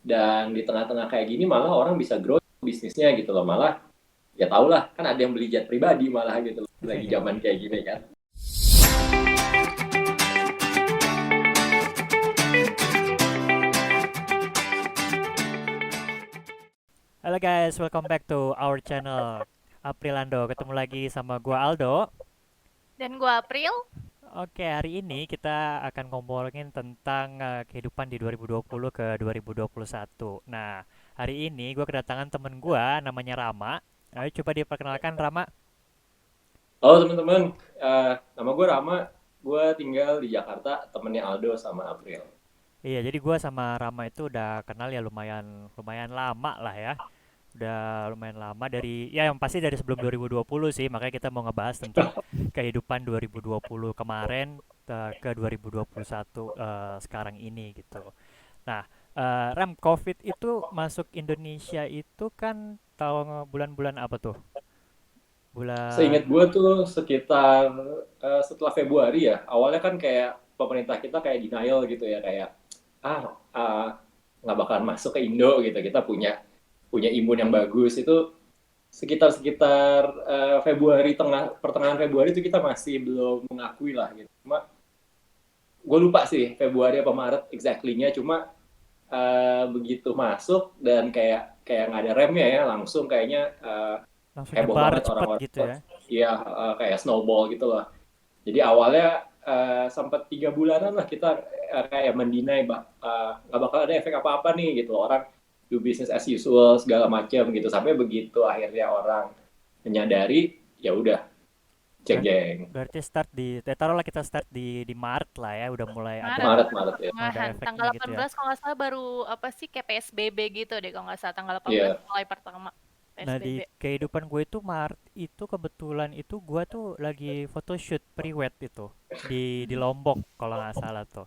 Dan di tengah-tengah kayak gini malah orang bisa grow bisnisnya gitu loh. Malah ya tau lah, kan ada yang beli jet pribadi malah gitu loh. Lagi zaman kayak gini kan. Halo guys, welcome back to our channel Aprilando. Ketemu lagi sama gua Aldo. Dan gua April. Oke, hari ini kita akan ngomongin tentang kehidupan di 2020 ke 2021. Nah, hari ini gua kedatangan temen gua namanya Rama. Ayo coba diperkenalkan Rama. Halo teman-teman, nama gue Rama, gue tinggal di Jakarta, temennya Aldo sama April. Iya, jadi gua sama Rama itu udah kenal ya lumayan lumayan lama lah ya. Udah lumayan lama dari ya yang pasti dari sebelum 2020 sih, makanya kita mau ngebahas tentang kehidupan 2020 kemarin ke 2021 sekarang ini gitu. Nah, Ram, COVID itu masuk Indonesia itu kan tahun bulan-bulan apa tuh? Seingat Bulan gue tuh sekitar setelah Februari ya, awalnya kan kayak pemerintah kita kayak denial gitu ya, kayak ah ah, nggak bakalan masuk ke Indo gitu, kita punya punya imun yang bagus itu sekitar Februari pertengahan Februari itu kita masih belum mengakui lah gitu. Cuma gue lupa sih Februari apa Maret exactly-nya, cuma begitu masuk dan kayak kayak nggak ada remnya ya langsung kayaknya langsung heboh nyebar banget cepet orang-orang. gitu ya. Iya, kayak snowball gitu loh. Jadi awalnya sempat 3 bulanan lah kita kayak mendinai nggak bakal ada efek apa-apa nih gitu loh. Orang do business as usual segala macam gitu sampai begitu akhirnya orang menyadari ya udah cek Ber- jeng. Berarti start taruhlah kita start di Maret lah ya, udah mulai Maret, ada Maret Maret Maret ya. ada pertengahan. efeknya Tanggal gitu ya. 18 kalau nggak salah baru apa sih kayak PSBB gitu deh kalau nggak salah. Tanggal 18 Iya. mulai pertama Nah, PSBB. di kehidupan gue itu Maret itu kebetulan itu gue tuh lagi photoshoot pre-wed itu di Lombok kalau nggak salah tuh.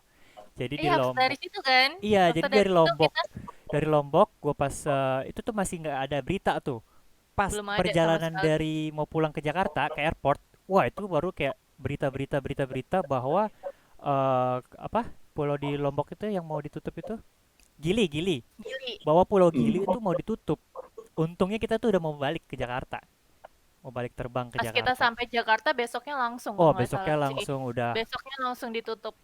Jadi di Iya, habis dari Lombok. situ kan. Iya, Waktu jadi dari dari situ Lombok. kita Dari Lombok gue pas itu tuh masih nggak ada berita tuh. Pas belum ada sama perjalanan sekali. dari mau pulang ke Jakarta ke airport, wah itu baru kayak berita-berita bahwa apa pulau di Lombok itu yang mau ditutup itu Gili, Gili. bahwa Pulau Gili Hmm. itu mau ditutup. Untungnya kita tuh udah mau balik ke Jakarta, mau balik terbang ke Pas kita Jakarta. sampai Jakarta besoknya langsung Oh, kalau nggak salah besoknya sih. langsung udah Besoknya langsung ditutup.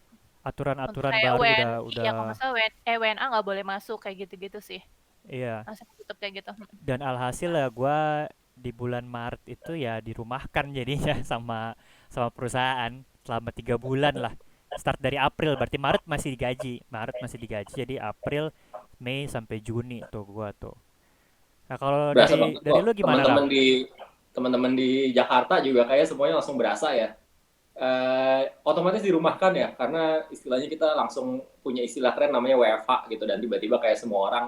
Untuk aturan-aturan kayak baru iya kalau udah nggak salah WNA nggak boleh masuk kayak gitu-gitu sih. iya. Langsung ditutup kayak gitu. Dan alhasil ya gue di bulan Maret itu ya dirumahkan jadinya sama perusahaan selama 3 bulan lah. Start dari April, berarti Maret masih digaji, jadi April, Mei sampai Juni tuh gua tuh. Nah kalau Berasa dari banget dari kok lu gimana Ram? teman-teman di Jakarta juga kayak semuanya langsung berasa ya. Otomatis dirumahkan ya karena istilahnya kita langsung punya istilah keren namanya WFH gitu dan tiba-tiba kayak semua orang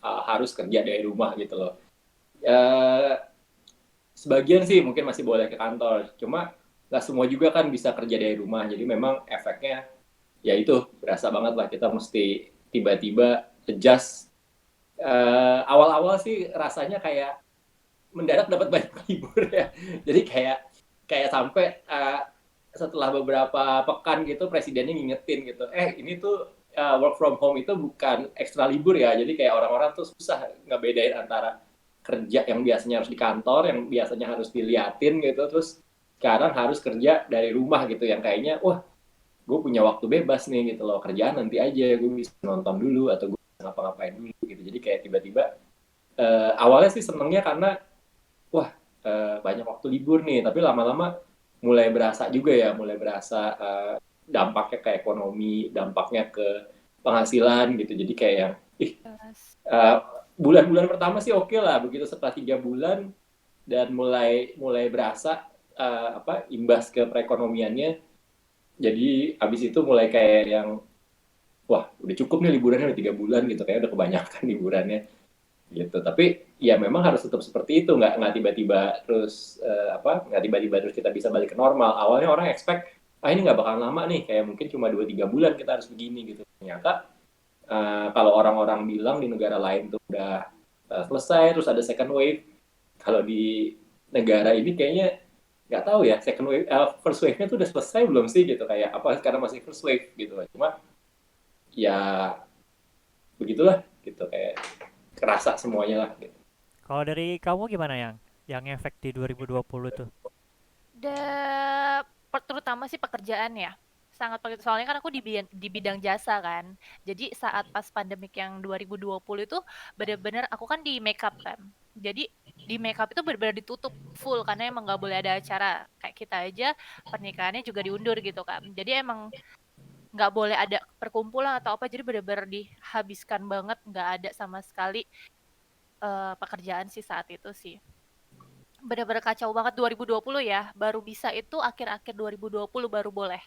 harus kerja dari rumah gitu loh. Uh, Sebagian sih mungkin masih boleh ke kantor, cuma nggak semua juga kan bisa kerja dari rumah. Jadi memang efeknya ya itu berasa banget lah kita mesti tiba-tiba adjust. Awal-awal sih rasanya kayak mendadak dapat banyak libur ya. Jadi kayak kayak sampai setelah beberapa pekan gitu presidennya ngingetin gitu. Ini tuh work from home itu bukan ekstra libur ya. Jadi kayak orang-orang tuh susah ngebedain antara kerja yang biasanya harus di kantor, yang biasanya harus diliatin gitu, terus sekarang harus kerja dari rumah gitu yang kayaknya wah gue punya waktu bebas nih gitu loh, kerjaan nanti aja gue bisa nonton dulu atau gue bisa ngapa-ngapain dulu gitu. Jadi kayak tiba-tiba awalnya sih senengnya karena wah banyak waktu libur nih, tapi lama-lama mulai berasa juga ya, mulai berasa dampaknya ke ekonomi, dampaknya ke penghasilan gitu. Jadi kayak yang Jelas. uh, bulan-bulan pertama sih oke lah, begitu setelah 3 bulan dan mulai mulai berasa apa imbas ke perekonomiannya. Jadi abis itu mulai kayak yang wah udah cukup nih liburannya udah 3 bulan gitu, kayak udah kebanyakan liburannya gitu. Tapi ya memang harus tetap seperti itu, nggak tiba-tiba terus apa nggak tiba-tiba terus kita bisa balik ke normal. Awalnya orang expect ini nggak bakalan lama nih, kayak mungkin cuma 2-3 bulan kita harus begini gitu. Ternyata kalau orang-orang bilang di negara lain tuh udah selesai terus ada second wave, kalau di negara ini kayaknya nggak tahu ya second wave first wave-nya tuh udah selesai belum sih gitu, kayak apa sekarang masih first wave gitu. Cuma ya begitulah gitu, kayak kerasa semuanya lah gitu. Kalau dari kamu gimana yang efek di 2020 tuh? Terutama sih pekerjaan ya. Sangat begitu. Soalnya kan aku di bidang jasa kan. Jadi saat pas pandemik yang 2020 itu bener-bener aku kan di makeup kan. Jadi di makeup itu bener-bener ditutup full karena emang nggak boleh ada acara. Kayak kita aja pernikahannya juga diundur gitu kan. Jadi emang nggak boleh ada perkumpulan atau apa. Jadi bener-bener dihabiskan banget. Nggak ada sama sekali pekerjaan sih saat itu sih. Bener-bener kacau banget 2020 ya. Baru bisa itu akhir-akhir 2020 baru boleh.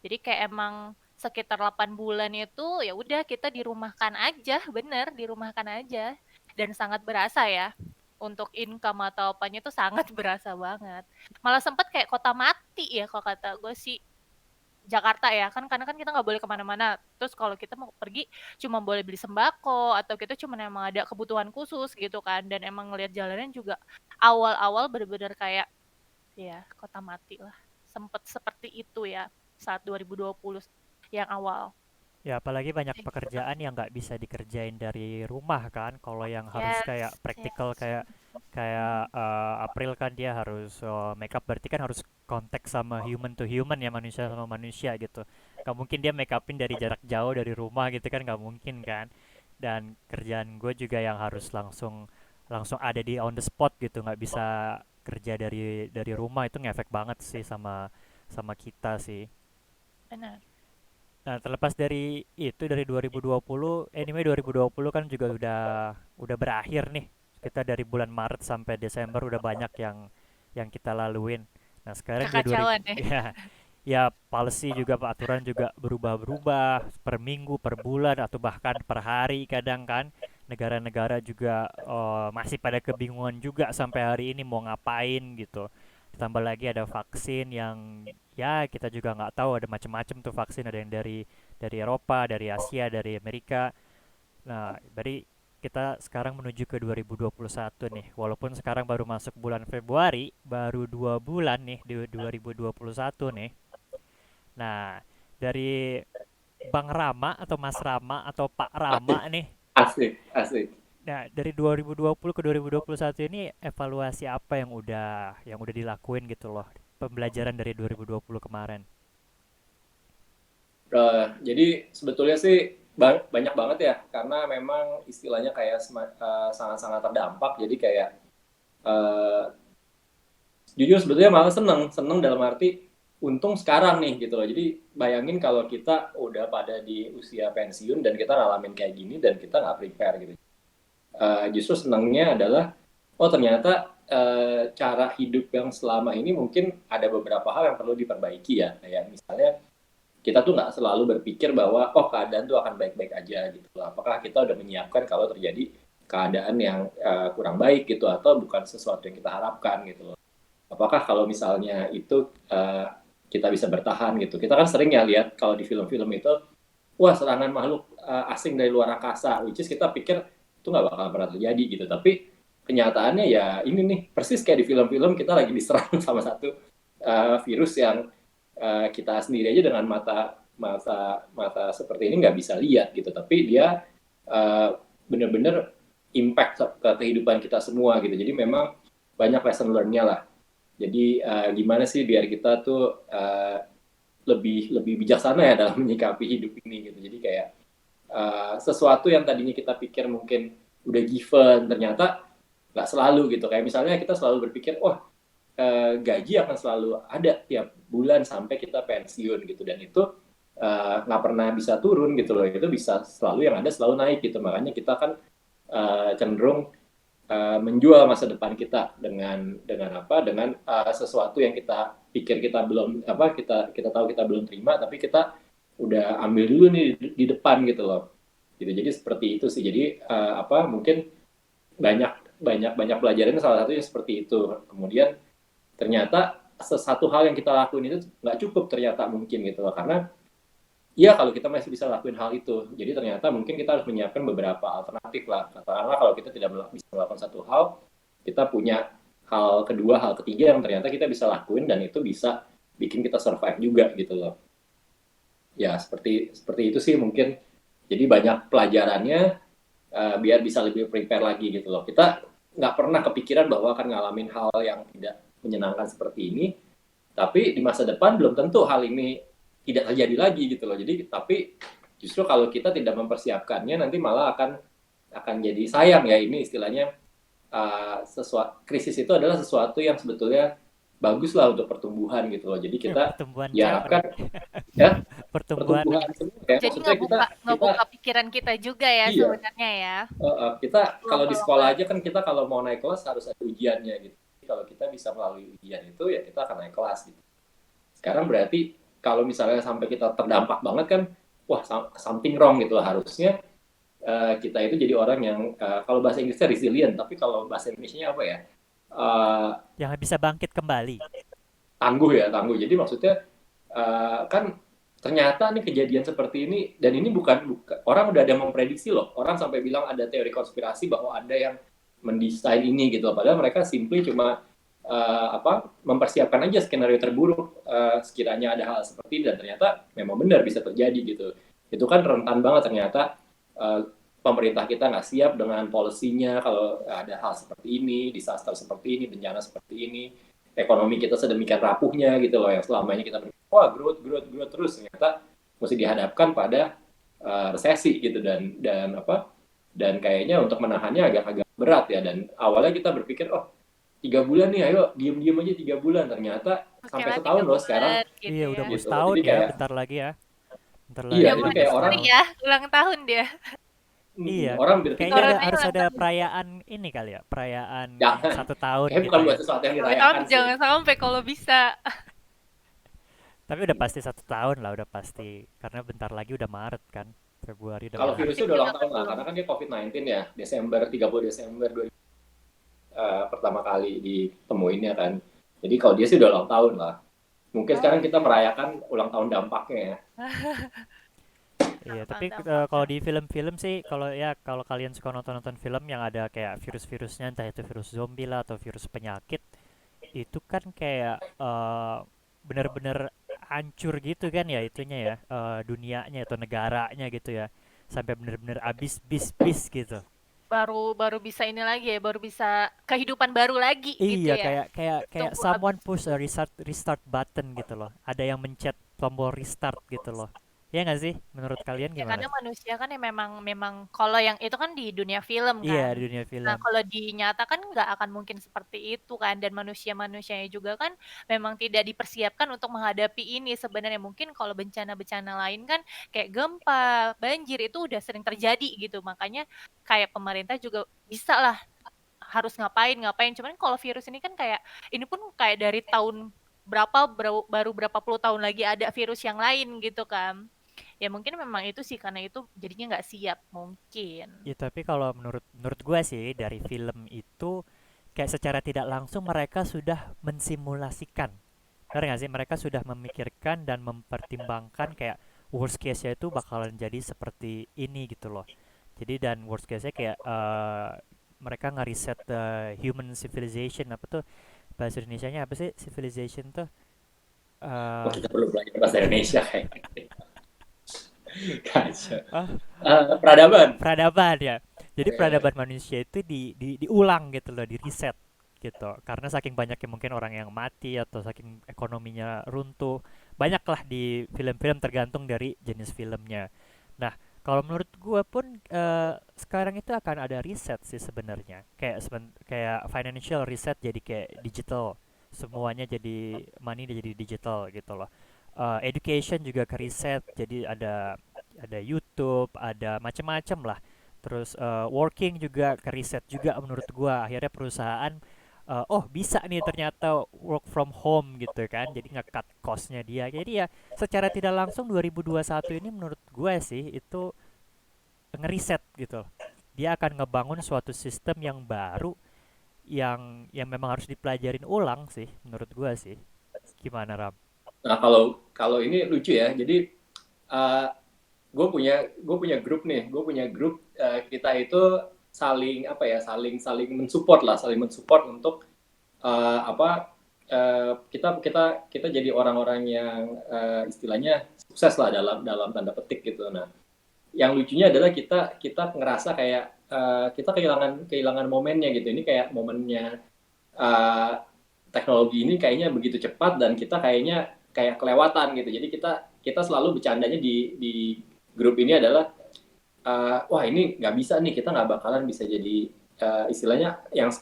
Jadi kayak emang sekitar 8 bulan itu ya udah kita dirumahkan aja, bener dirumahkan aja. Dan sangat berasa ya. Untuk income atau apanya itu sangat berasa banget. Malah sempet kayak kota mati ya kalau kata gue sih. Jakarta ya kan karena kan kita nggak boleh kemana-mana terus kalau kita mau pergi cuma boleh beli sembako atau kita cuma emang ada kebutuhan khusus gitu kan dan emang ngelihat jalanan juga awal-awal bener-bener kayak ya kota mati lah sempet seperti itu ya saat 2020 yang awal. Ya apalagi banyak pekerjaan yang nggak bisa dikerjain dari rumah kan. Kalau yang harus kayak Yes, praktikal yes. kayak kayak April kan dia harus makeup berarti kan harus kontak sama human to human ya manusia sama manusia gitu. Gak mungkin dia make upin dari jarak jauh dari rumah gitu kan gak mungkin kan. Dan kerjaan gue juga yang harus langsung langsung ada di on the spot gitu nggak bisa kerja dari rumah itu ngefek banget sih sama sama kita sih. Benar. Nah, terlepas dari itu dari 2020, anyway 2020 kan juga udah berakhir nih. Kita dari bulan Maret sampai Desember udah banyak yang kita laluin. Nah, sekarang di 2000 Kekacauan ya. ya ya policy juga aturan juga berubah-berubah per minggu, per bulan atau bahkan per hari kadang kan. Negara-negara juga masih pada kebingungan juga sampai hari ini mau ngapain gitu. Ditambah lagi ada vaksin yang ya kita juga nggak tahu ada macam-macam tuh vaksin ada yang dari Eropa, dari Asia, dari Amerika. Nah, berarti kita sekarang menuju ke 2021 nih. Walaupun sekarang baru masuk bulan Februari, baru 2 bulan nih di 2021 nih. Nah, dari Bang Rama atau Mas Rama atau Pak Rama Asik, nih. asik, asik. Nah, dari 2020 ke 2021 ini evaluasi apa yang udah dilakuin gitu loh. Pembelajaran dari 2020 kemarin. Jadi sebetulnya sih banyak banget ya, karena memang istilahnya kayak sangat-sangat terdampak. Jadi kayak eh, jujur sebetulnya malah seneng, seneng dalam arti untung sekarang nih gitu loh. Jadi bayangin kalau kita udah pada di usia pensiun dan kita ngalamin kayak gini dan kita nggak prepare gitu. Justru senangnya adalah oh ternyata cara hidup yang selama ini mungkin ada beberapa hal yang perlu diperbaiki ya. Kayak misalnya kita tuh nggak selalu berpikir bahwa oh keadaan tuh akan baik-baik aja gitu. Apakah kita udah menyiapkan kalau terjadi keadaan yang kurang baik gitu atau bukan sesuatu yang kita harapkan gitu loh. Apakah kalau misalnya itu kita bisa bertahan gitu. Kita kan sering ya lihat kalau di film-film itu wah serangan makhluk asing dari luar angkasa, which is kita pikir itu nggak bakal pernah terjadi gitu. Tapi kenyataannya ya ini nih persis kayak di film-film kita lagi diserang sama satu virus yang kita sendiri aja dengan mata mata mata seperti ini nggak bisa lihat gitu. Tapi dia benar-benar impact ke kehidupan kita semua gitu. Jadi memang banyak lesson learn-nya lah. Jadi gimana sih biar kita tuh lebih lebih bijaksana ya dalam menyikapi hidup ini gitu. Jadi kayak sesuatu yang tadinya kita pikir mungkin udah given ternyata nggak selalu gitu. Kayak misalnya kita selalu berpikir, wah gaji akan selalu ada tiap bulan sampai kita pensiun gitu dan itu nggak pernah bisa turun gitu loh. Itu bisa selalu yang ada selalu naik gitu. Makanya kita kan cenderung menjual masa depan kita dengan apa dengan sesuatu yang kita pikir kita belum apa kita tahu kita belum terima tapi kita udah ambil dulu nih di depan gitu loh gitu jadi seperti itu sih jadi apa mungkin banyak banyak banyak pelajaran salah satunya seperti itu kemudian ternyata sesuatu hal yang kita lakuin itu nggak cukup ternyata mungkin gitu loh karena iya kalau kita masih bisa lakuin hal itu. Jadi ternyata mungkin kita harus menyiapkan beberapa alternatif lah. Katakanlah kalau kita tidak bisa melakukan satu hal, kita punya hal kedua, hal ketiga yang ternyata kita bisa lakuin dan itu bisa bikin kita survive juga gitu loh. Ya seperti seperti itu sih mungkin. Jadi banyak pelajarannya biar bisa lebih prepare lagi gitu loh. Kita nggak pernah kepikiran bahwa akan ngalamin hal yang tidak menyenangkan seperti ini, tapi di masa depan belum tentu hal ini tidak terjadi lagi gitu loh. Jadi tapi justru kalau kita tidak mempersiapkannya nanti malah akan jadi sayang ya, ini istilahnya krisis itu adalah sesuatu yang sebetulnya bagus lah untuk pertumbuhan gitu loh. Jadi kita Pertumbuhan siapa diharapkan nih? ya Pertumbuhan pertumbuhan semua ya. Jadi Maksudnya kita ngebuka pikiran kita juga ya iya, sebenarnya ya. kita kalau di Peluang-peluang sekolah baru. aja kan kita kalau mau naik kelas harus ada ujiannya gitu. Kalau kita bisa melalui ujian itu ya kita akan naik kelas gitu. Sekarang berarti kalau misalnya sampai kita terdampak banget kan, wah something wrong gitu lah. Harusnya kita itu jadi orang yang kalau bahasa Inggrisnya resilient, tapi kalau bahasa Indonesia apa ya? Eh, Yang bisa bangkit kembali. Tangguh ya, tangguh. Jadi maksudnya kan ternyata nih kejadian seperti ini, dan ini bukan orang udah ada yang memprediksi loh. Orang sampai bilang ada teori konspirasi bahwa ada yang mendesain ini gitu loh. Padahal mereka simply cuma mempersiapkan aja skenario terburuk sekiranya ada hal seperti ini, dan ternyata memang benar bisa terjadi gitu. Itu kan rentan banget ternyata pemerintah kita nggak siap dengan polisinya kalau ada hal seperti ini, disaster seperti ini, bencana seperti ini, ekonomi kita sedemikian rapuhnya gitu loh, yang selama ini kita berpikir wah growth terus, ternyata mesti dihadapkan pada resesi gitu, dan kayaknya untuk menahannya agak berat ya. Dan awalnya kita berpikir 3 bulan nih, ayo diem aja 3 bulan, ternyata sampai Kira setahun 3 loh sekarang bulan gitu Iya, udah ya. mau gitu. setahun Jadi ya, kayak bentar lagi ya. Bentar iya, lagi Udah mau jadi udah mau kayak anniversary orang setahun. ya, ulang tahun dia. Iya, orang berpikir kayaknya Coronanya harus ulang ada tahun. perayaan ini kali ya, perayaan jangan, 1 tahun kayak gitu bukan ya. buat sesuatu yang Sampai tahun dirayakan sih. jangan sampai kalau bisa. Tapi udah pasti 1 tahun lah, udah pasti. Karena bentar lagi udah Maret kan, Februari udah Kalau Maret. virusnya Vaksin udah juga ulang kan tahun lah, belum. karena kan dia COVID-19 ya, 30 Desember pertama kali ditemuinnya kan. Jadi kalau dia sih udah ulang tahun lah. Mungkin sekarang kita Oke. merayakan ulang tahun dampaknya ya. Iya, tapi Mantap. kalau di film-film sih, kalau kalian suka nonton-nonton film yang ada kayak virus-virusnya, entah itu virus zombie lah atau virus penyakit, itu kan kayak bener-bener hancur gitu kan ya itunya ya, dunianya atau negaranya gitu ya, sampai bener-bener abis bis gitu. Baru baru bisa ini lagi ya, baru bisa kehidupan baru lagi gitu Iya, ya. kayak kayak kayak Tunggu someone abis. push a restart button gitu loh. Ada yang mencet tombol restart gitu loh. Ya nggak sih? Menurut kalian Ya gimana? karena manusia kan ya memang memang kalau yang itu kan di dunia film Iya, kan. di dunia Nah, film. kalau di nyata kan nggak akan mungkin seperti itu kan, dan manusia-manusianya juga kan memang tidak dipersiapkan untuk menghadapi ini sebenarnya. Mungkin kalau bencana-bencana lain kan kayak gempa, banjir itu udah sering terjadi gitu. Makanya kayak pemerintah juga bisa lah harus ngapain. Cuman kalau virus ini kan kayak ini pun kayak dari tahun baru berapa puluh tahun lagi ada virus yang lain gitu kan. Ya mungkin memang itu sih karena itu jadinya nggak siap mungkin. Ya, tapi kalau menurut menurut gue sih dari film itu kayak secara tidak langsung mereka sudah mensimulasikan. Benar nggak sih? Mereka sudah memikirkan dan mempertimbangkan kayak worst case-nya itu bakalan jadi seperti ini gitu loh. Jadi dan worst case-nya kayak mereka ngeriset human civilization, apa tuh bahasa Indonesianya apa sih civilization tuh? Wah, eh kita perlu belajar bahasa Indonesia kayak kacau. ah Peradaban. Peradaban ya. Jadi Eh, peradaban manusia itu diulang gitu loh, di reset gitu. Karena saking banyaknya mungkin orang yang mati atau saking ekonominya runtuh, banyaklah di film-film tergantung dari jenis filmnya. Nah, kalau menurut gua pun sekarang itu akan ada riset sih sebenarnya. Kayak financial reset jadi kayak digital. Semuanya jadi money jadi digital gitu loh. Education juga ke riset, jadi ada YouTube, ada macam-macam lah. Terus working juga ke riset juga menurut gua. Akhirnya perusahaan oh bisa nih ternyata work from home gitu kan. Jadi nge-cut cost-nya dia. Jadi ya secara tidak langsung 2021 ini menurut gua sih itu ngeriset gitu. Dia akan ngebangun suatu sistem yang baru yang memang harus dipelajarin ulang sih menurut gua sih. Gimana Ram? Nah, kalau ini lucu ya. Jadi uh, gue punya grup nih. Gue punya grup, kita itu saling apa ya, saling saling mensupport lah, saling mensupport untuk kita kita kita jadi orang-orang yang istilahnya sukses lah dalam dalam tanda petik gitu. Nah, yang lucunya adalah kita kita ngerasa kayak kita kehilangan momennya gitu. Ini kayak momennya uh, teknologi ini kayaknya begitu cepat dan kita kayaknya kayak kelewatan gitu. Jadi kita selalu bercandanya di grup ini adalah wah ini nggak bisa nih, kita nggak bakalan bisa jadi istilahnya yang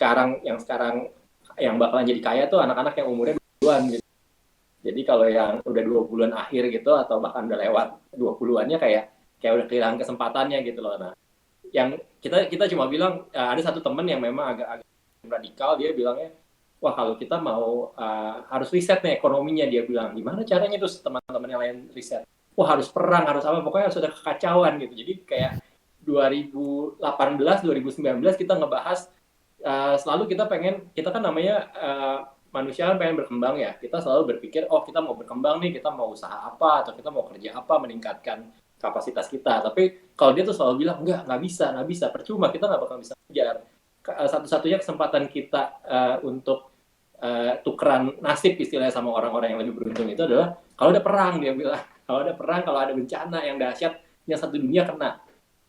bakalan jadi kaya tuh anak-anak yang umurnya 20-an gitu. Jadi kalau yang udah 20-an akhir gitu atau bahkan udah lewat 20-annya kayak udah kehilangan kesempatannya gitu loh. Nah, yang kita cuma bilang ada satu temen yang memang agak radikal, dia bilangnya wah kalau kita mau harus riset nih ekonominya, dia bilang gimana caranya terus teman-teman yang lain riset, wah harus perang harus apa, pokoknya harus ada kekacauan gitu. Jadi kayak 2018 2019 kita ngebahas selalu kita kan namanya manusia kan pengen berkembang ya, kita selalu berpikir oh kita mau berkembang nih, kita mau usaha apa atau kita mau kerja apa meningkatkan kapasitas kita. Tapi kalau dia tuh selalu bilang nggak bisa, percuma, kita nggak bakal bisa kejar. Satu-satunya kesempatan kita untuk tukeran nasib istilahnya sama orang-orang yang lebih beruntung itu adalah kalau ada perang, dia bilang. Kalau ada perang, kalau ada bencana yang dahsyat yang satu dunia kena.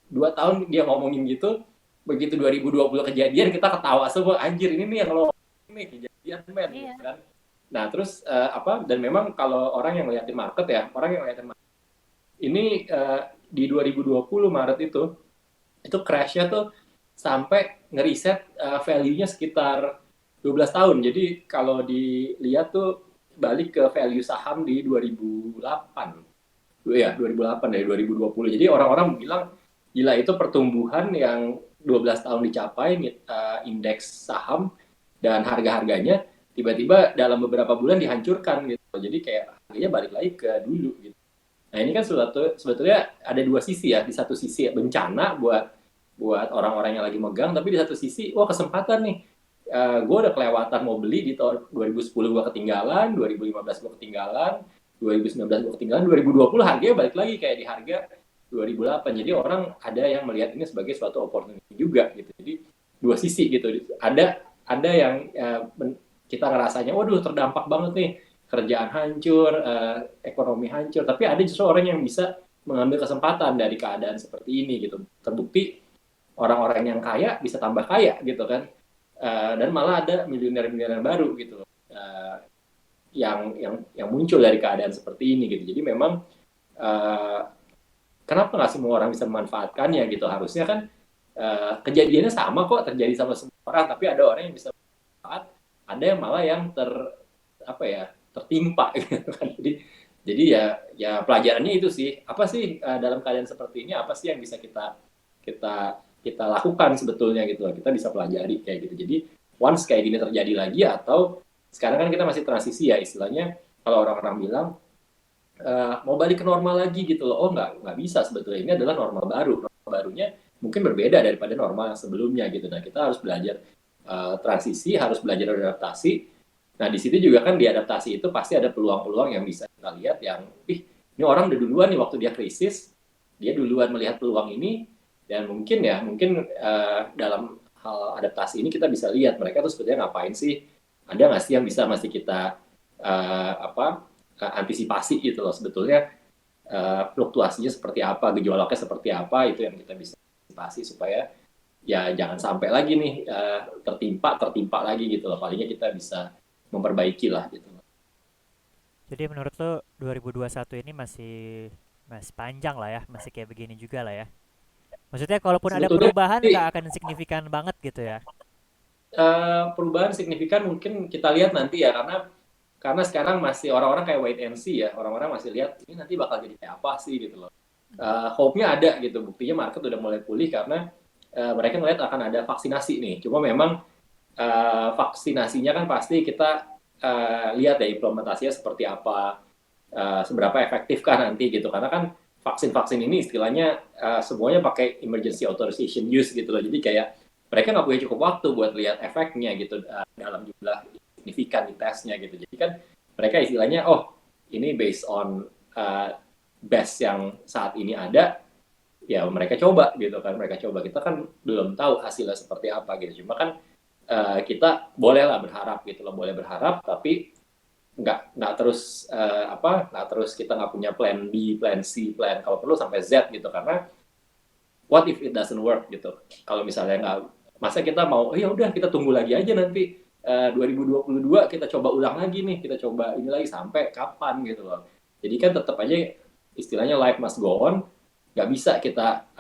2 tahun dia ngomongin gitu, begitu 2020 kejadian kita ketawa semua, anjir ini nih yang lo ini kejadian men gitu kan. Nah terus dan memang kalau orang yang ngeliatin market ya, ini di 2020 Maret itu crash-nya tuh sampai ngeriset value-nya sekitar 12 tahun. Jadi kalau dilihat tuh balik ke value saham di 2008. Ya, 2008 dari 2020. Jadi orang-orang bilang gila, itu pertumbuhan yang 12 tahun dicapai indeks saham dan harga-harganya tiba-tiba dalam beberapa bulan dihancurkan gitu. Jadi kayak harganya balik lagi ke dulu gitu. Nah ini kan sebetulnya ada dua sisi ya. Di satu sisi bencana buat orang-orang yang lagi megang, tapi di satu sisi wah kesempatan nih. Gue udah kelewatan mau beli di tahun 2010 gue ketinggalan, 2015 gue ketinggalan, 2019 gue ketinggalan, 2020 harganya balik lagi kayak di harga 2008. Jadi orang ada yang melihat ini sebagai suatu opportunity juga gitu. Jadi dua sisi gitu. Ada yang kita ngerasanya waduh terdampak banget nih, kerjaan hancur, ekonomi hancur, tapi ada justru orang yang bisa mengambil kesempatan dari keadaan seperti ini gitu. Terbukti orang-orang yang kaya bisa tambah kaya gitu kan, dan malah ada miliuner-miliuner baru gitu yang muncul dari keadaan seperti ini gitu. Jadi memang kenapa nggak semua orang bisa memanfaatkannya gitu? Harusnya kan kejadiannya sama kok, terjadi sama semua orang, tapi ada orang yang bisa manfaat, ada yang malah yang tertimpa gitu kan. Jadi ya pelajarannya itu sih, apa sih dalam keadaan seperti ini apa sih yang bisa kita lakukan sebetulnya gitu. Kita bisa pelajari kayak gitu. Jadi once kayak gini terjadi lagi, atau sekarang kan kita masih transisi ya istilahnya, kalau orang-orang bilang mau balik ke normal lagi gitu loh. Oh nggak bisa sebetulnya, ini adalah normal baru. Normal barunya mungkin berbeda daripada normal yang sebelumnya gitu. Nah kita harus belajar transisi, harus belajar adaptasi. Nah di situ juga kan di adaptasi itu pasti ada peluang-peluang yang bisa kita lihat, yang ini orang udah duluan nih waktu dia krisis, dia duluan melihat peluang ini, dan mungkin dalam hal adaptasi ini kita bisa lihat mereka tuh sebetulnya ngapain sih, ada nggak sih yang masih kita antisipasi gitu loh sebetulnya, fluktuasinya seperti apa, gejolaknya seperti apa, itu yang kita bisa antisipasi supaya ya jangan sampai lagi nih tertimpa lagi gitu loh. Palingnya kita bisa memperbaiki lah gitu. Jadi menurut lo 2021 ini masih panjang lah ya, masih kayak begini juga lah ya. Maksudnya kalaupun ada Sebetulnya perubahan nggak akan signifikan banget gitu ya. perubahan signifikan mungkin kita lihat nanti ya, karena sekarang masih orang-orang kayak wait and see ya, orang-orang masih lihat ini nanti bakal jadi kayak apa sih gitu loh. Hope-nya ada gitu, buktinya market udah mulai pulih karena mereka ngeliat akan ada vaksinasi nih. Cuma memang vaksinasinya kan pasti kita lihat ya implementasinya seperti apa, seberapa efektif kan nanti gitu, karena kan vaksin ini istilahnya semuanya pakai emergency authorization use gitu loh. Jadi kayak mereka nggak punya cukup waktu buat lihat efeknya gitu dalam jumlah signifikan di tesnya gitu. Jadi kan mereka istilahnya ini based on best yang saat ini ada, ya mereka coba gitu kan, kita kan belum tahu hasilnya seperti apa gitu. Cuma kan kita bolehlah berharap gitu loh, boleh berharap, tapi nggak terus nggak terus kita nggak punya plan B, plan C, plan kalau perlu sampai Z gitu, karena what if it doesn't work gitu. Kalau misalnya nggak, masa kita mau, ya udah kita tunggu lagi aja nanti 2022 kita coba ulang lagi nih, kita coba ini lagi sampai kapan gitu loh. Jadi kan tetap aja istilahnya life must go on, nggak bisa kita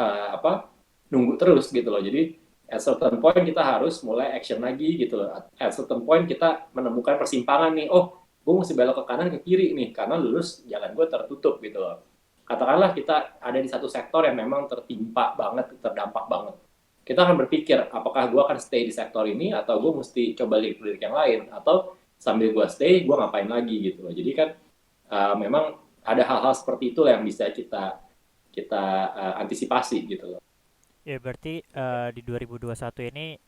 nunggu terus gitu loh. Jadi at certain point kita harus mulai action lagi gitu loh. At certain point kita menemukan persimpangan nih, oh gue mesti belok ke kanan ke kiri nih karena lurus jalan gue tertutup gitu loh. Katakanlah kita ada di satu sektor yang memang tertimpa banget, terdampak banget. Kita akan berpikir, apakah gue akan stay di sektor ini, atau gue mesti coba lirik-lirik yang lain, atau sambil gue stay, gue ngapain lagi gitu loh. Jadi kan memang ada hal-hal seperti itu yang bisa kita antisipasi gitu loh. Ya berarti di 2021 ini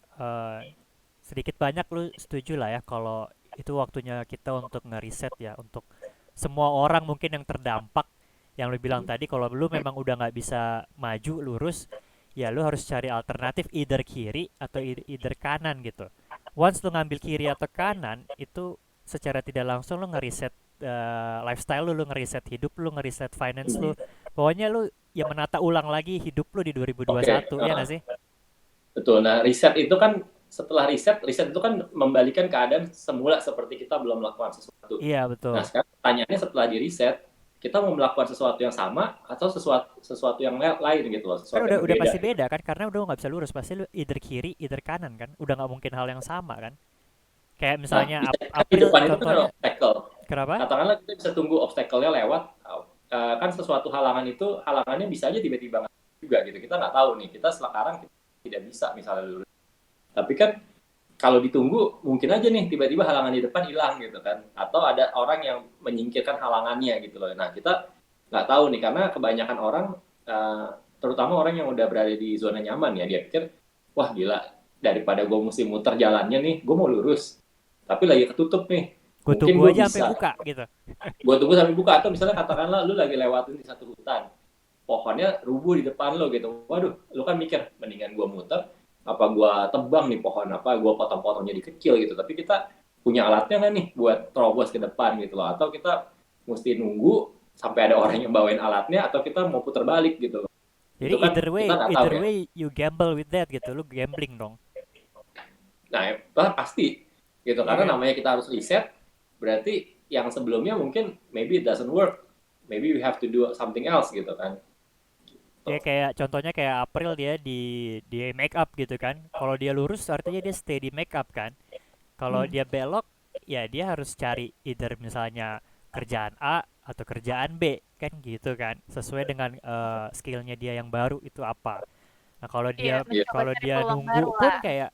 sedikit banyak lu setuju lah ya kalau itu waktunya kita untuk ngeriset ya, untuk semua orang mungkin yang terdampak, yang lu bilang tadi kalau lu memang udah nggak bisa maju lurus, ya lu harus cari alternatif either kiri atau either kanan gitu. Once lu ngambil kiri atau kanan, itu secara tidak langsung lu ngeriset lifestyle lu ngeriset hidup lu, ngeriset finance lu. Pokoknya lu ya menata ulang lagi hidup lu di 2021, ya nggak sih? Betul. Nah, riset itu kan setelah riset itu kan membalikan keadaan semula seperti kita belum melakukan sesuatu. Iya, betul. Nah, sekarang pertanyaannya setelah di riset, kita mau melakukan sesuatu yang sama atau sesuatu yang lain gitu loh, Kan sesuatu udah yang berbeda. pasti beda kan, karena udah nggak bisa lurus, pasti lu either kiri either kanan kan, udah nggak mungkin hal yang sama kan. Kayak Nah, misalnya bisa jadi di April depan itu kan ada contohnya, obstacle. kenapa? Katakanlah kita bisa tunggu obstacle-nya lewat, kan sesuatu halangan itu, halangannya bisa aja tiba-tiba juga gitu. Kita nggak tahu nih, kita sekarang tidak bisa misalnya lurus. Tapi kan kalau ditunggu mungkin aja nih tiba-tiba halangan di depan hilang gitu kan, atau ada orang yang menyingkirkan halangannya gitu loh. Nah, kita nggak tahu nih karena kebanyakan orang, terutama orang yang udah berada di zona nyaman ya, dia pikir wah gila, daripada gue mesti muter jalannya nih, gue mau lurus tapi lagi ketutup nih, Gue mungkin tunggu gue aja sampai bisa, buka gitu. gue tunggu sampai buka. Atau misalnya katakanlah lu lagi lewatin di satu hutan, pohonnya rubuh di depan lo gitu, waduh, lu kan mikir mendingan gue muter apa gue tebang nih pohon, apa gue potong-potong jadi kecil gitu. Tapi kita punya alatnya nggak nih buat terobos ke depan gitu loh, atau kita mesti nunggu sampai ada orang yang bawain alatnya, atau kita mau putar balik gitu loh. Jadi Itu kan kita nggak tahu either ya. way you gamble with that gitu, lu gambling dong. Nah, pasti gitu, Iya karena kan? namanya kita harus riset, berarti yang sebelumnya mungkin maybe it doesn't work, maybe we have to do something else gitu kan. Ya kayak contohnya kayak April dia di make up gitu kan. Kalau dia lurus artinya dia stay di make up kan. Kalau dia belok ya dia harus cari either misalnya kerjaan A atau kerjaan B kan gitu kan. Sesuai dengan skillnya dia yang baru itu apa. Nah, Iya, mencoba kalau cari dia peluang nunggu baru pun lah. kayak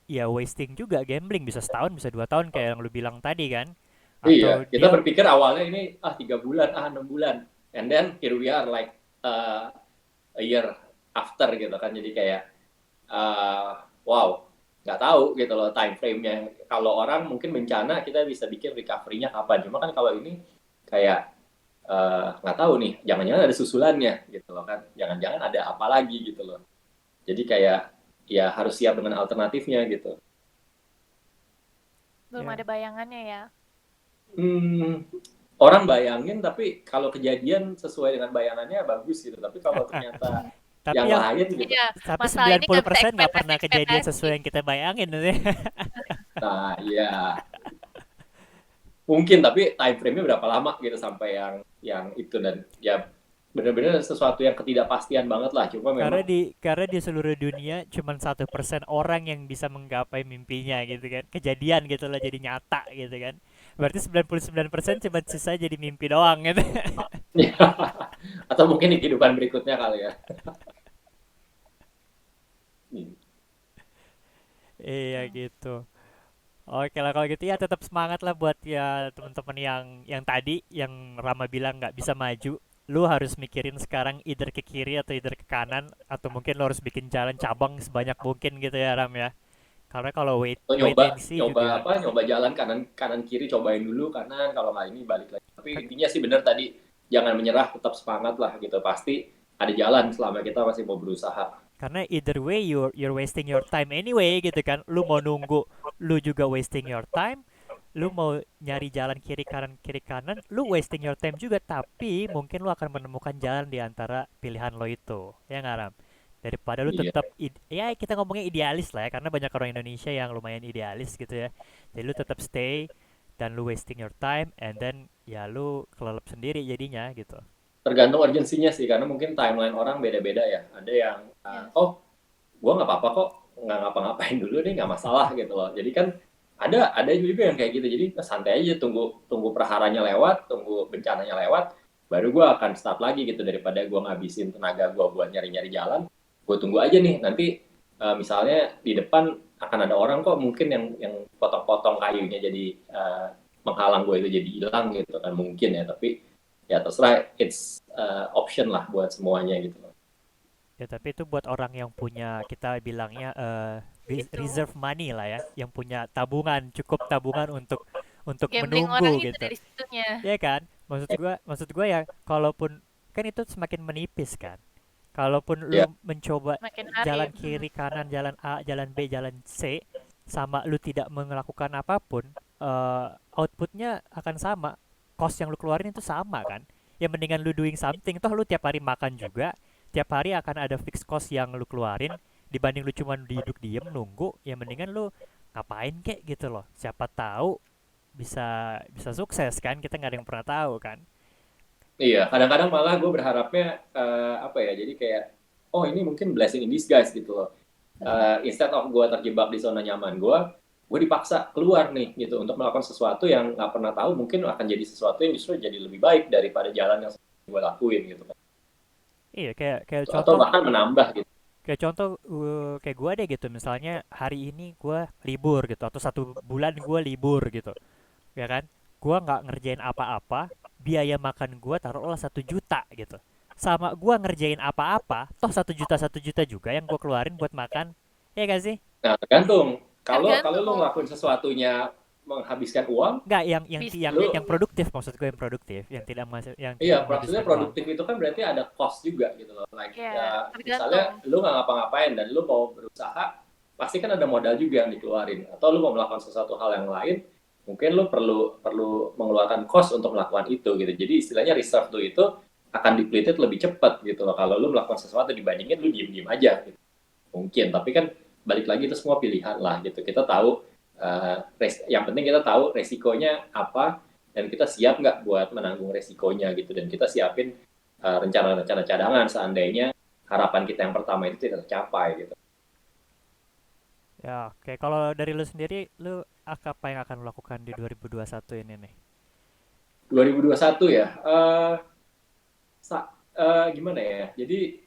ya wasting juga, gambling bisa setahun bisa 2 tahun kayak yang lu bilang tadi kan. Iya, Atau kita dia berpikir awalnya ini 3 bulan, 6 bulan, and then here we are like a year after gitu kan. Jadi kayak wow, nggak tahu gitu loh time frame-nya. Kalau orang mungkin bencana kita bisa bikin recovery-nya kapan, cuma kan kalau ini kayak nggak tahu nih, jangan-jangan ada susulannya gitu loh kan, jangan-jangan ada apa lagi gitu loh. Jadi kayak ya harus siap dengan alternatifnya gitu. Belum ya ada bayangannya ya. Orang bayangin, tapi kalau kejadian sesuai dengan bayangannya bagus gitu, tapi kalau ternyata tapi yang yang lain gitu, Iya, tapi masalah ini nggak bisa 90% nggak pernah kejadian ekspektasi. sesuai yang kita bayangin sih. nah ya mungkin, tapi time frame-nya berapa lama gitu sampai yang itu. Dan ya benar-benar sesuatu yang ketidakpastian banget lah, cuma memang Karena di seluruh dunia cuman 1% orang yang bisa menggapai mimpinya gitu kan. Kejadian gitu lah jadi nyata gitu kan. Berarti 99% cuma sisa jadi mimpi doang gitu. atau mungkin di kehidupan berikutnya kali ya. Iya gitu. Oke lah kalau gitu ya tetap semangat lah buat ya teman-teman yang tadi yang Rama bilang nggak bisa maju. Lu harus mikirin sekarang either ke kiri atau either ke kanan atau mungkin lu harus bikin jalan cabang sebanyak mungkin gitu ya Ram ya. Karena kalau Atau wait nyoba and see nyoba juga apa nyoba jalan kanan kanan kiri, cobain dulu kanan, kalau nggak ini balik lagi. Tapi kan, intinya sih benar tadi, jangan menyerah, tetap semangat lah gitu, pasti ada jalan selama kita masih mau berusaha. karena either way you're wasting your time anyway gitu kan. Lu mau nunggu lu juga wasting your time. lu mau nyari jalan kiri kanan, lu wasting your time juga, tapi mungkin lu akan menemukan jalan di antara pilihan lo itu. Ya nggak, Ram? Daripada lu Iya. tetap ya kita ngomongnya idealis lah ya, karena banyak orang Indonesia yang lumayan idealis gitu ya. Jadi lu tetap stay dan lu wasting your time and then ya lu kelelep sendiri jadinya gitu. Tergantung urgensinya sih, karena mungkin timeline orang beda-beda ya. Ada yang, Yes. oh gue nggak apa-apa kok, nggak ngapa-ngapain dulu deh, nggak masalah gitu loh. Jadi kan ada juga yang kayak gitu. Jadi santai aja, tunggu perharanya lewat, tunggu bencananya lewat, baru gue akan start lagi gitu, daripada gue ngabisin tenaga gue buat nyari-nyari jalan. Gue tunggu aja nih, nanti misalnya di depan akan ada orang kok mungkin yang potong-potong kayunya jadi menghalang gue itu jadi hilang gitu kan, mungkin ya. Tapi ya terserah, it's option lah buat semuanya gitu. Ya tapi itu buat orang yang punya, kita bilangnya Itu reserve money lah ya, yang punya tabungan, cukup tabungan untuk gambling orang menunggu itu gitu. dari situnya. Ya kan? Maksud gua ya, kalaupun kan itu semakin menipis kan. Kalaupun Ya, lu mencoba Makin hari. jalan kiri kanan, jalan A, jalan B, jalan C, sama lu tidak melakukan apapun, outputnya akan sama. Cost yang lu keluarin itu sama kan. Ya mendingan lu doing something, toh lu tiap hari makan juga, tiap hari akan ada fixed cost yang lu keluarin, dibanding lu cuma duduk diem nunggu. Ya mendingan lu ngapain kek gitu loh. Siapa tahu bisa bisa sukses kan, kita nggak ada yang pernah tahu kan. iya, kadang-kadang malah gue berharapnya apa ya, jadi kayak, oh ini mungkin blessing in disguise gitu loh. Instead of gue terjebak di zona nyaman gue dipaksa keluar nih gitu untuk melakukan sesuatu yang nggak pernah tahu, mungkin akan jadi sesuatu yang justru jadi lebih baik daripada jalan yang gue lakuin gitu kan. Iya, kayak kayak Atau contoh bahkan menambah gitu. kayak contoh kayak gue deh gitu, misalnya hari ini gue libur gitu, atau 1 bulan gue libur gitu, ya kan? Gue nggak ngerjain apa-apa, biaya makan gue taruhlah 1 juta gitu, sama gue ngerjain apa-apa, toh 1 juta juga yang gue keluarin buat makan, ya gak sih? Nah, tergantung. Kalau lu Tergantung. ngelakuin sesuatunya menghabiskan uang, Nggak, Bisa. lu yang produktif, maksud gue yang produktif, yang tidak yang iya, tidak maksudnya menghabiskan uang. produktif itu kan berarti ada cost juga gitu loh. Like, Ya, misalnya tergantung. lu nggak ngapa-ngapain dan lu mau berusaha, pasti kan ada modal juga yang dikeluarin. Atau lu mau melakukan sesuatu hal yang lain, mungkin lu perlu perlu mengeluarkan cost untuk melakukan itu gitu. Jadi istilahnya reserve lu itu akan depleted lebih cepat gitu loh. Kalau lu melakukan sesuatu dibandingin lu diem-diem aja gitu. Mungkin, tapi kan balik lagi itu semua pilihan lah gitu. Kita tahu, yang penting kita tahu resikonya apa, dan kita siap nggak buat menanggung resikonya gitu, dan kita siapin rencana-rencana cadangan seandainya harapan kita yang pertama itu tidak tercapai gitu. Ya, oke. Kalau dari lu sendiri, lu apa yang akan lu lakukan di 2021 ini nih? 2021 ya, gimana ya? Jadi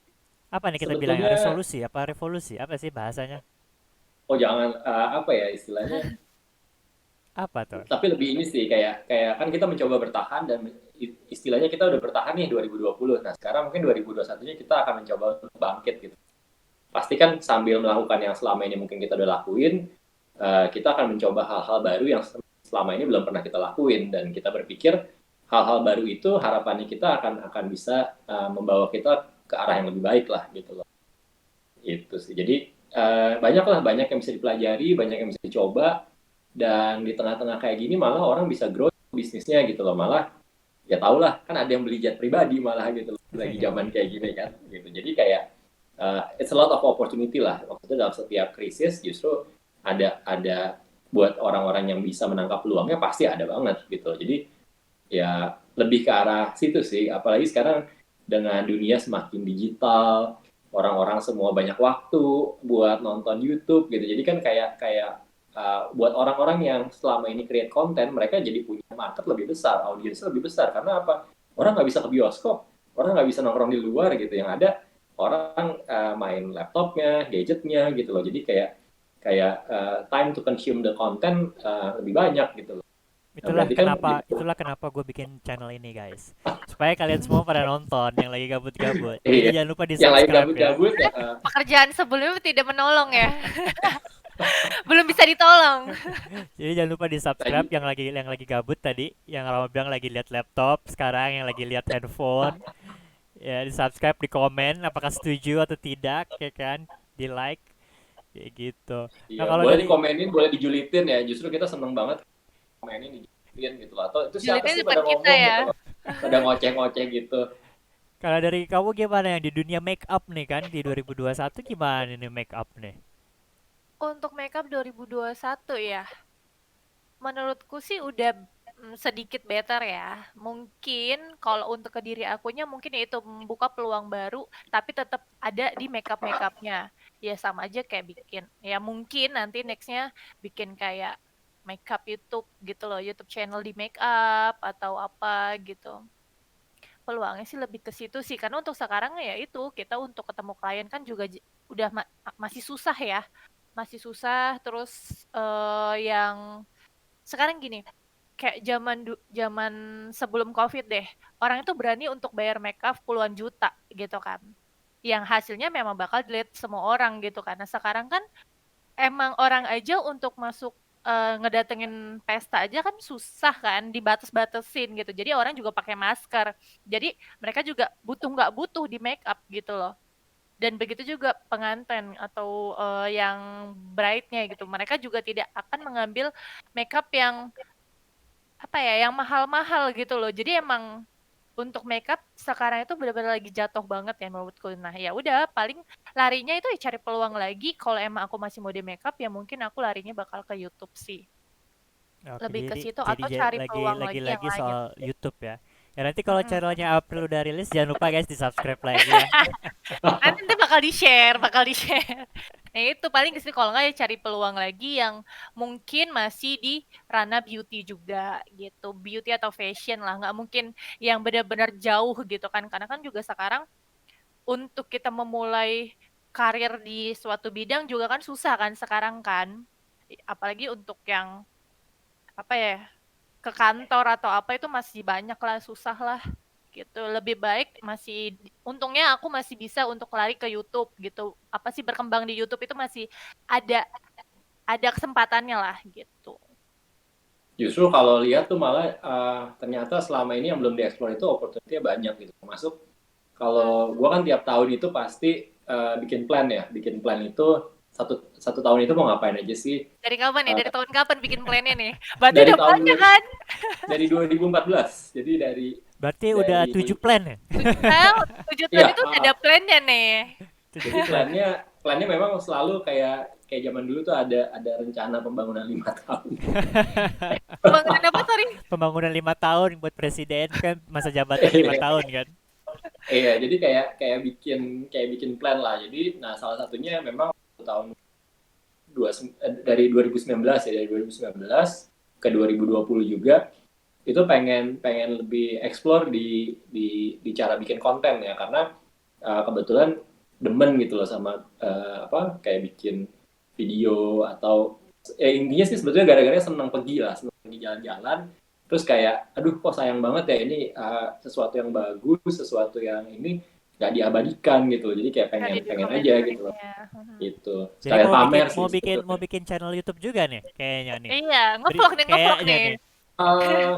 Apa nih kita bilangnya, sebetulnya, resolusi apa revolusi? Apa sih bahasanya? oh jangan, apa ya istilahnya, Apa tuh? tapi lebih ini sih, kayak kayak kan kita mencoba bertahan, dan istilahnya kita udah bertahan nih 2020. Nah sekarang mungkin 2021-nya kita akan mencoba untuk bangkit gitu. Pasti kan sambil melakukan yang selama ini mungkin kita udah lakuin, kita akan mencoba hal-hal baru yang selama ini belum pernah kita lakuin, dan kita berpikir hal-hal baru itu harapannya kita akan bisa membawa kita ke arah yang lebih baik lah gitu loh. Itu sih. Jadi banyak yang bisa dipelajari, banyak yang bisa dicoba, dan di tengah-tengah kayak gini malah orang bisa grow bisnisnya gitu loh. Malah ya tau lah, kan ada yang beli jet pribadi malah gitu loh, lagi zaman kayak gini kan gitu. Jadi kayak it's a lot of opportunity lah. Maksudnya dalam setiap krisis justru ada buat orang-orang yang bisa menangkap peluangnya, pasti ada banget gitu. Jadi ya lebih ke arah situ sih. Apalagi sekarang dengan dunia semakin digital, orang-orang semua banyak waktu buat nonton YouTube gitu. Jadi kan kayak kayak buat orang-orang yang selama ini create konten, mereka jadi punya market lebih besar, audiens lebih besar. Karena apa? Orang nggak bisa ke bioskop, orang nggak bisa nongkrong di luar gitu. Yang ada orang main laptopnya, gadgetnya gitu loh. Jadi kayak kayak time to consume the content lebih banyak gitu loh. Nah, berarti kan Itulah kenapa gue bikin channel ini, guys. Supaya kalian semua pada nonton yang lagi gabut-gabut. iya, Jadi jangan lupa yang lain di-subscribe ya. gabut-gabut ya, Pekerjaan sebelumnya tidak menolong ya. Belum bisa ditolong. Jadi jangan lupa di-subscribe lagi yang lagi gabut tadi, yang Rama bilang lagi lihat laptop, sekarang yang lagi lihat handphone. Ya, di-subscribe, di komen apakah setuju atau tidak, ya kan? Di-like kayak gitu. Nah, iya, kalau boleh dari dikomenin, boleh dijulitin ya. Justru kita seneng banget komenin digituin gitu loh. Atau itu siapa Julidnya sih depan pada kita ngomong ya. gitu loh. Pada ngoceh-ngoceh gitu. Kalau dari kamu gimana yang di dunia make up nih kan di 2021 gimana nih make up nih? Untuk makeup 2021 ya, menurutku sih udah sedikit better ya. Mungkin kalau untuk ke diri akunya mungkin ya itu membuka peluang baru, tapi tetap ada di makeup-makeupnya. Ya sama aja kayak bikin. Ya mungkin nanti nextnya bikin kayak makeup YouTube gitu loh, YouTube channel di makeup atau apa gitu. Peluangnya sih lebih ke situ sih, karena untuk sekarang ya itu kita untuk ketemu klien kan juga udah masih susah ya, masih susah. Terus yang sekarang gini, kayak zaman sebelum COVID deh, orang itu berani untuk bayar makeup puluhan juta gitu kan. Yang hasilnya memang bakal dilihat semua orang gitu, karena sekarang kan emang orang aja untuk masuk ngedatengin pesta aja kan susah kan, dibatas-batasin gitu. Jadi orang juga pakai masker. Jadi mereka juga butuh nggak butuh di make up gitu loh. Dan begitu juga pengantin atau yang bride-nya gitu. Mereka juga tidak akan mengambil makeup yang apa ya, yang mahal-mahal gitu loh. Jadi emang untuk makeup sekarang itu benar-benar lagi jatuh banget ya menurutku. Nah, ya udah paling larinya itu ya cari peluang lagi. Kalau emang aku masih mode makeup ya mungkin aku larinya bakal ke YouTube sih. Oke, Lebih ke jadi situ atau cari peluang lagi yang lagi-lagi lain. soal YouTube ya. Ya nanti kalau Mm-mm. channelnya April udah rilis jangan lupa guys di subscribe lagi ya. Nanti bakal di-share, bakal di-share. Nah itu paling ke situ, kalau nggak ya cari peluang lagi yang mungkin masih di ranah beauty juga gitu. Beauty atau fashion lah, nggak mungkin yang benar-benar jauh gitu kan. Karena kan juga sekarang untuk kita memulai karir di suatu bidang juga kan susah kan sekarang kan. Apalagi untuk yang apa ya, ke kantor atau apa itu masih banyak lah, susah lah gitu. Lebih baik masih, untungnya aku masih bisa untuk lari ke YouTube gitu. Apa sih, berkembang di YouTube itu masih ada ada kesempatannya lah gitu. Justru kalau lihat tuh malah ternyata selama ini yang belum dieksplor itu opportunity-nya banyak gitu. Masuk kalau gue kan tiap tahun itu pasti bikin plan ya. Bikin plan itu satu tahun itu mau ngapain aja sih. Dari kapan nih? Eh, Dari tahun kapan bikin plannya nih? Berarti dari udah tahun banyak kan? dari 2014. Jadi Berarti udah dari 7 plan ya? 7 tahun, 7 tahun iya, itu udah ada plannya nih. 7 jadi plan. plannya memang selalu kayak zaman dulu tuh ada rencana pembangunan 5 tahun. Pembangunan apa, sorry? Pembangunan 5 tahun buat presiden kan masa jabatan 5 tahun kan. Iya, jadi kayak bikin plan lah. Jadi, nah salah satunya memang tahun dari 2019 ya, dari 2019 ke 2020 juga itu pengen pengen lebih explore di cara bikin konten ya, karena kebetulan demen gitu loh sama apa kayak bikin video atau intinya sih sebetulnya gara-gara seneng pergi jalan-jalan, terus kayak aduh kok sayang banget ya ini sesuatu yang bagus, sesuatu yang ini nggak diabadikan gitu, jadi kayak Nggak pengen pengen aja didokumentarin gitu loh, ya. Mhm. gitu Jadi sekalian mau bikin pamer sih sebetulnya. mau bikin channel YouTube juga nih kayaknya nih. Iya, ngevlog nih, ngevlog Kayaknya nih. nih. Eh,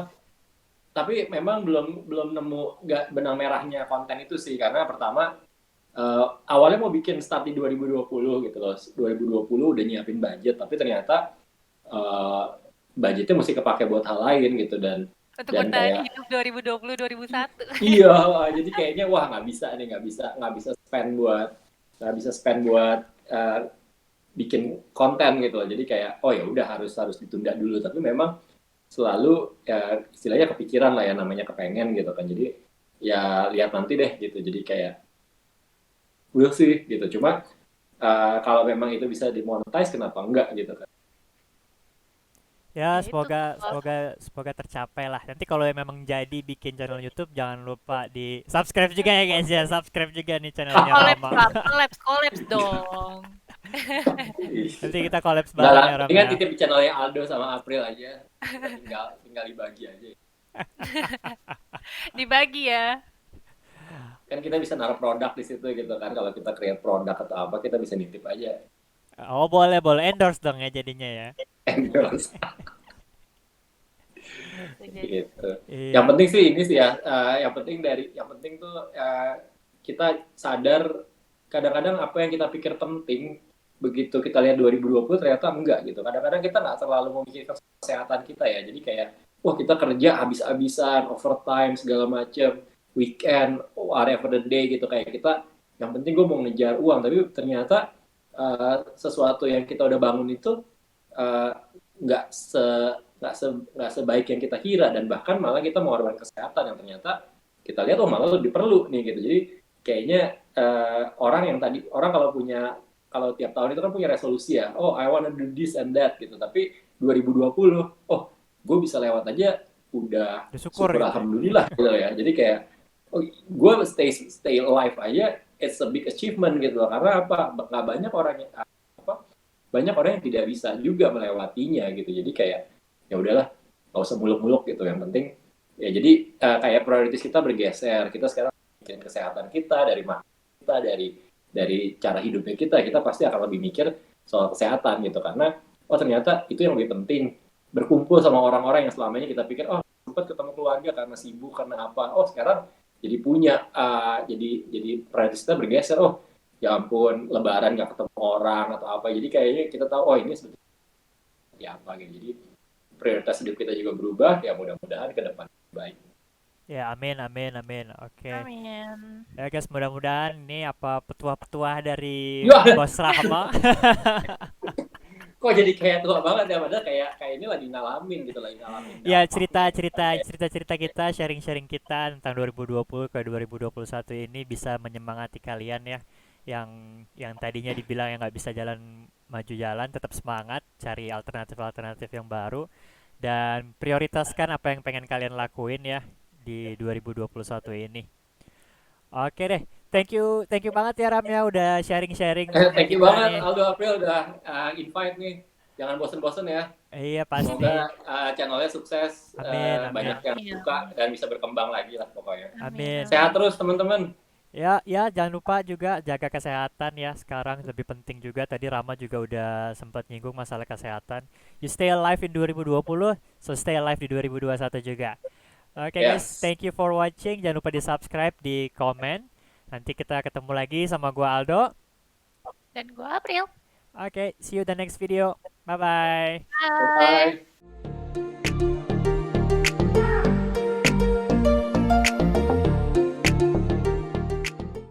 tapi memang belum belum nemu nggak benang merahnya konten itu sih, karena pertama awalnya mau bikin start di 2020 gitu loh, 2020 udah nyiapin budget tapi ternyata eh, budgetnya mesti kepake buat hal lain gitu, Untuk dan bertahan kayak hidup 2020, 2001. iya, jadi kayaknya wah nggak bisa nih, nggak bisa spend buat bikin konten gitu loh, jadi kayak oh ya udah harus harus ditunda dulu, tapi memang selalu ya istilahnya kepikiran lah ya, namanya kepengen gitu kan, jadi ya lihat nanti deh gitu, jadi kayak gue sih gitu, cuma kalau memang itu bisa dimonetize kenapa enggak gitu kan. Ya, Ya itu. semoga tercapai lah. Nanti kalau memang jadi bikin channel YouTube jangan lupa di subscribe juga ya guys ya. Subscribe juga nih channelnya Kolaps Rama. lah, kolaps, kolaps dong. Nanti kita collabs Enggak bareng lah, ya Ram ini kan ya. titip channelnya Aldo sama April aja, tinggal tinggal dibagi aja, Dibagi ya. kan kita bisa naruh produk di situ gitu kan, kalau kita create produk atau apa kita bisa nitip aja. Oh boleh boleh endorse dong ya jadinya ya. Endorse Jadi gitu. Yang Iya. penting sih ini sih ya, yang penting tuh kita sadar kadang-kadang apa yang kita pikir penting begitu kita lihat 2020 ternyata enggak gitu. Kadang-kadang kita nggak terlalu memikirkan kesehatan kita ya. Jadi kayak, wah kita kerja habis-habisan, overtime segala macem, weekend, whatever the day gitu kayak kita. Yang penting gue mau ngejar uang, tapi ternyata sesuatu yang kita udah bangun itu uh, nggak se nggak sebaik yang kita kira, dan bahkan malah kita mengorbankan kesehatan yang ternyata kita lihat malah lebih perlu nih gitu. Jadi kayaknya orang kalau tiap tahun itu kan punya resolusi ya, oh I wanna do this and that gitu, tapi 2020 gue bisa lewat aja udah Bersyukur syukur gitu. alhamdulillah gitu ya. Jadi kayak gue stay alive aja, it's a big achievement gitu loh. Karena apa, nggak banyak orang yang tidak bisa juga melewatinya gitu. Jadi kayak ya udahlah, nggak usah muluk-muluk gitu. Yang penting ya, jadi kayak prioritas kita bergeser. Kita sekarang mikirin kesehatan kita, dari makan kita, dari cara hidupnya kita pasti akan lebih mikir soal kesehatan gitu. Karena ternyata itu yang lebih penting, berkumpul sama orang-orang yang selama ini kita pikir sempat ketemu keluarga karena sibuk, karena apa, sekarang jadi punya jadi prioritas kita bergeser. Ya ampun, lebaran nggak ketemu orang atau apa, jadi kayaknya kita tahu ini sebetulnya apa gitu. Jadi prioritas hidup kita juga berubah, ya mudah-mudahan ke depan baik. Ya, amin, amin, amin. Oke. Amin. Ya guys, mudah-mudahan ini apa petuah-petuah dari Ya, Bos Rahma. kok jadi kayak tua banget ya, padahal kayak ini lagi ngalamin Ya, dampak. cerita-cerita kita, sharing-sharing kita tentang 2020 ke 2021 ini bisa menyemangati kalian ya. Yang tadinya dibilang yang nggak bisa maju jalan, tetap semangat, cari alternatif-alternatif yang baru, dan prioritaskan apa yang pengen kalian lakuin ya di 2021 ini. Oke deh, thank you banget ya Ram ya udah sharing-sharing sama Thank you kita banget nih. Aldo April udah invite nih, jangan bosen-bosen ya. Iya pasti. Semoga channelnya sukses, Amin, amin. banyak yang Iya. suka dan bisa berkembang lagi lah pokoknya. Amin. Sehat terus teman-teman. Ya, jangan lupa juga jaga kesehatan ya. Sekarang lebih penting juga. Tadi Rama juga udah sempat nyinggung masalah kesehatan. You stay alive in 2020, so stay alive di 2021 juga. Oke guys, Yes. thank you for watching. Jangan lupa di subscribe, di komen. Nanti kita ketemu lagi sama gua Aldo. Dan gue April. Oke, see you the next video. Bye bye. Bye. Bye.